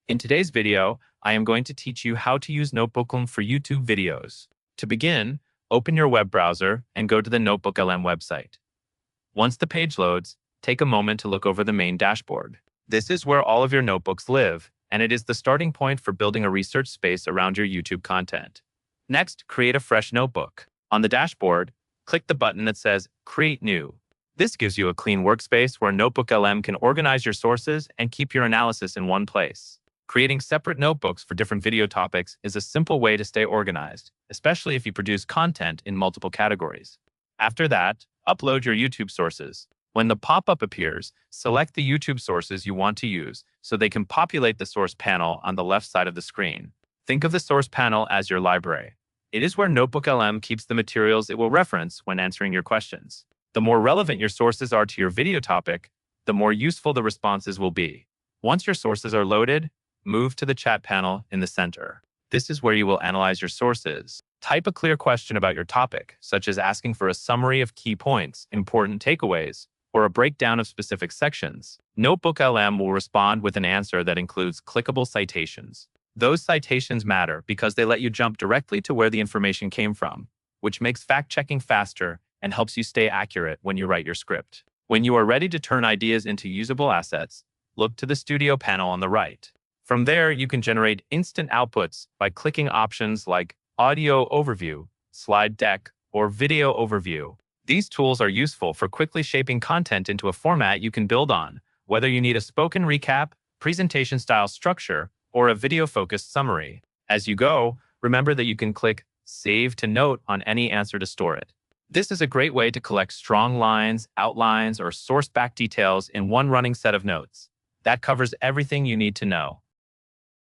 In today's video, I am going to teach you how to use Notebooklm for YouTube videos. To begin, open your web browser and go to the Notebooklm website. Once the page loads, take a moment to look over the main dashboard. This is where all of your notebooks live, and it is the starting point for building a research space around your YouTube content. Next, create a fresh notebook. On the dashboard, click the button that says Create New. This gives you a clean workspace where Notebooklm can organize your sources and keep your analysis in one place. Creating separate notebooks for different video topics is a simple way to stay organized, especially if you produce content in multiple categories. After that, upload your YouTube sources. When the pop-up appears, select the YouTube sources you want to use so they can populate the source panel on the left side of the screen. Think of the source panel as your library. It is where Notebooklm keeps the materials it will reference when answering your questions. The more relevant your sources are to your video topic, the more useful the responses will be. Once your sources are loaded, move to the chat panel in the center. This is where you will analyze your sources. Type a clear question about your topic, such as asking for a summary of key points, important takeaways, or a breakdown of specific sections. Notebooklm will respond with an answer that includes clickable citations. Those citations matter because they let you jump directly to where the information came from, which makes fact-checking faster and helps you stay accurate when you write your script. When you are ready to turn ideas into usable assets, look to the studio panel on the right. From there, you can generate instant outputs by clicking options like Audio Overview, Slide Deck, or Video Overview. These tools are useful for quickly shaping content into a format you can build on, whether you need a spoken recap, presentation-style structure, or a video-focused summary. As you go, remember that you can click Save to Note on any answer to store it. This is a great way to collect strong lines, outlines, or source-back details in one running set of notes. That covers everything you need to know.